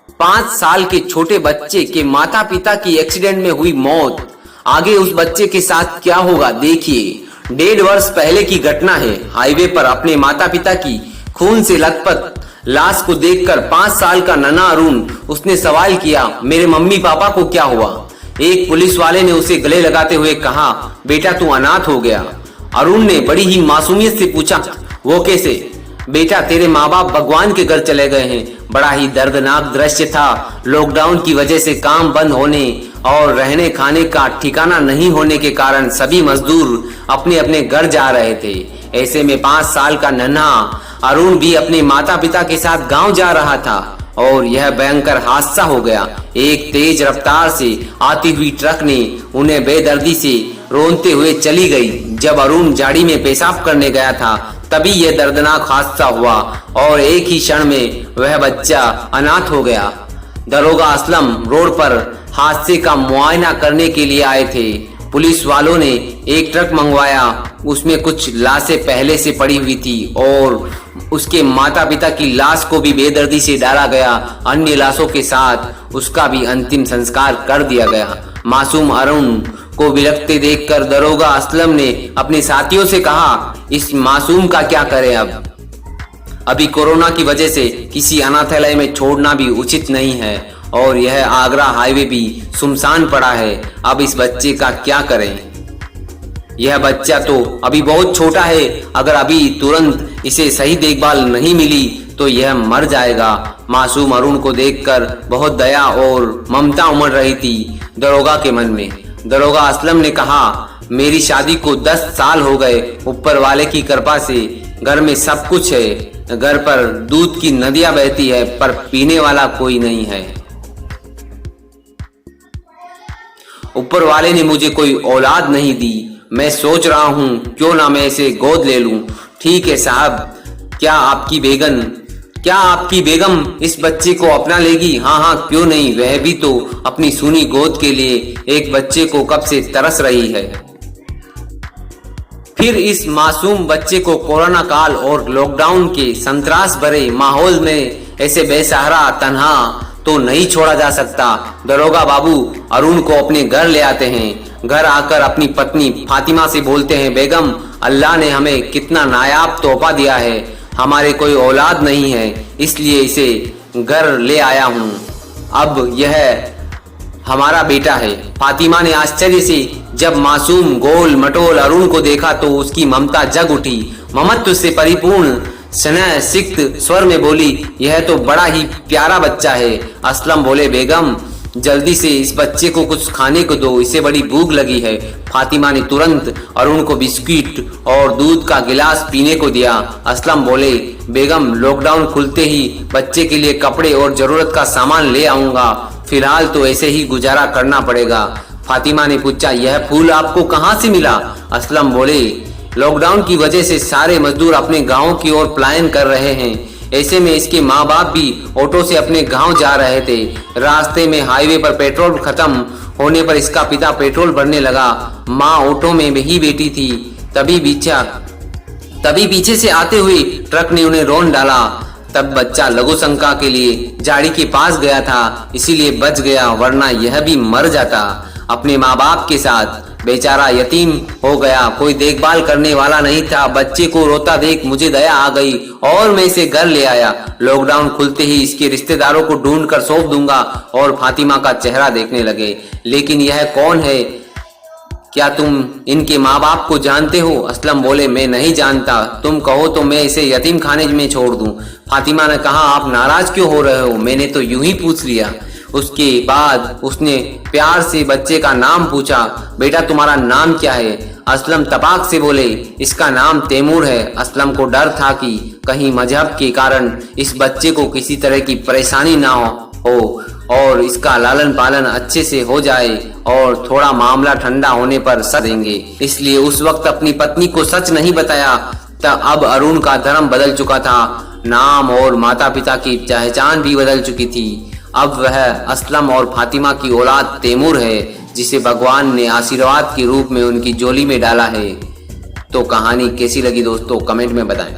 5 साल के छोटे बच्चे के माता पिता की एक्सीडेंट में हुई मौत। आगे उस बच्चे के साथ क्या होगा देखिए। 1.5 वर्ष पहले की घटना है। हाईवे पर अपने माता पिता की खून से लथपथ लाश को देखकर 5 साल का नन्हा अरुण, उसने सवाल किया, मेरे मम्मी पापा को क्या हुआ? एक पुलिस वाले ने उसे गले लगाते हुए कहा, बेटा तू अनाथ हो गया। अरुण ने बड़ी ही मासूमियत से पूछा, वो कैसे? बेटा तेरे माँ बाप भगवान के घर चले गए हैं। बड़ा ही दर्दनाक दृश्य था। लॉकडाउन की वजह से काम बंद होने और रहने खाने का ठिकाना नहीं होने के कारण सभी मजदूर अपने अपने घर जा रहे थे। ऐसे में 5 साल का नन्हा अरुण भी अपने माता पिता के साथ गांव जा रहा था और यह भयंकर हादसा हो गया। एक तेज रफ्तार से आती हुई ट्रक ने उन्हें बेदर्दी से रोनते हुए चली गई। जब अरुण झाड़ी में पेशाब करने गया था तभी यह दर्दनाक हादसा हुआ और एक ही क्षण में वह बच्चा अनाथ हो गया। दरोगा असलम रोड पर हादसे का मुआयना करने के लिए आए थे। पुलिस वालों ने एक ट्रक मंगवाया। उसमें कुछ लाशें पहले से पड़ी हुई थी और उसके माता पिता की लाश को भी बेदर्दी से डाला गया। अन्य लाशों के साथ उसका भी अंतिम संस्कार कर दिया गया। मासूम अरुण को बिलखते देखकर दरोगा असलम ने अपने साथियों से कहा, इस मासूम का क्या करें अब? अभी कोरोना की वजह से किसी अनाथालय में छोड़ना भी उचित नहीं है और यह आगरा हाईवे भी सुनसान पड़ा है। अब इस बच्चे का क्या करें? यह बच्चा तो अभी बहुत छोटा है। अगर अभी तुरंत इसे सही देखभाल नहीं मिली तो यह मर जाएगा। मासूम अरुण को देखकर बहुत दया और ममता उमड़ रही थी दरोगा के मन में। दरोगा असलम ने कहा, मेरी शादी को 10 साल हो गए। ऊपर वाले की कृपा से घर में सब कुछ है। घर पर दूध की नदियां बहती है पर पीने वाला कोई नहीं है। ऊपर वाले ने मुझे कोई औलाद नहीं दी। मैं सोच रहा हूँ क्यों ना मैं इसे गोद ले लूं। ठीक है साहब, क्या आपकी बेगम इस बच्चे को अपना लेगी? हाँ हाँ क्यों नहीं, वह भी तो अपनी सूनी गोद के लिए एक बच्चे को कब से तरस रही है। फिर इस मासूम बच्चे को कोरोना काल और लॉकडाउन के संत्रास भरे माहौल में ऐसे बेसहारा तन्हा तो नहीं छोड़ा जा सकता। दरोगा बाबू अरुण को अपने घर ले आते हैं। घर आकर अपनी पत्नी फातिमा से बोलते हैं, बेगम अल्लाह ने हमें कितना नायाब तोहफा दिया है। हमारे कोई औलाद नहीं है इसलिए इसे घर ले आया हूँ। अब यह हमारा बेटा है। फातिमा ने आश्चर्य से जब मासूम गोल मटोल अरुण को देखा तो उसकी ममता जग उठी। ममत्व से परिपूर्ण स्नेह सिक्त स्वर में बोली, यह तो बड़ा ही प्यारा बच्चा है। असलम बोले, बेगम जल्दी से इस बच्चे को कुछ खाने को दो, इसे बड़ी भूख लगी है। फातिमा ने तुरंत अरुण को बिस्किट और दूध का गिलास पीने को दिया। असलम बोले, बेगम लॉकडाउन खुलते ही बच्चे के लिए कपड़े और जरूरत का सामान ले आऊंगा। फिलहाल तो ऐसे ही गुजारा करना पड़ेगा। फातिमा ने पूछा, यह फूल आपको कहाँ से मिला? असलम बोले, लॉकडाउन की वजह से सारे मजदूर अपने गाँव की ओर पलायन कर रहे हैं। ऐसे में इसके माँ बाप भी ऑटो से अपने गांव जा रहे थे। रास्ते में हाईवे पर पेट्रोल खत्म होने पर इसका पिता पेट्रोल भरने लगा। माँ ऑटो में ही बैठी थी। तभी पीछे से आते हुए ट्रक ने उन्हें रोन डाला। तब बच्चा लघु शंका के लिए झाड़ी के पास गया था, इसीलिए बच गया, वरना यह भी मर जाता। अपने माँ बाप के साथ बेचारा यतीम हो गया। कोई देखभाल करने वाला नहीं था। बच्चे को रोता देख मुझे दया आ गई और मैं इसे घर ले आया। लॉकडाउन खुलते ही इसके रिश्तेदारों को ढूंढकर सौंप दूंगा। और फातिमा का चेहरा देखने लगे, लेकिन यह कौन है? क्या तुम इनके माँ बाप को जानते हो? असलम बोले, मैं नहीं जानता। तुम कहो तो मैं इसे यतीम खाने में छोड़ दूं। फातिमा ने कहा, आप नाराज क्यों हो रहे हो? मैंने तो यूं ही पूछ लिया। उसके बाद उसने प्यार से बच्चे का नाम पूछा, बेटा तुम्हारा नाम क्या है? असलम तपाक से बोले, इसका नाम तैमूर है। असलम को डर था कि कहीं मजहब के कारण इस बच्चे को किसी तरह की परेशानी ना हो और इसका लालन पालन अच्छे से हो जाए और थोड़ा मामला ठंडा होने पर सच देंगे। इसलिए उस वक्त अपनी पत्नी को सच नहीं बताया। तब अब अरुण का धर्म बदल चुका था। नाम और माता पिता की पहचान भी बदल चुकी थी। अब वह असलम और फातिमा की औलाद तैमूर है, जिसे भगवान ने आशीर्वाद के रूप में उनकी झोली में डाला है। तो कहानी कैसी लगी दोस्तों, कमेंट में बताएं।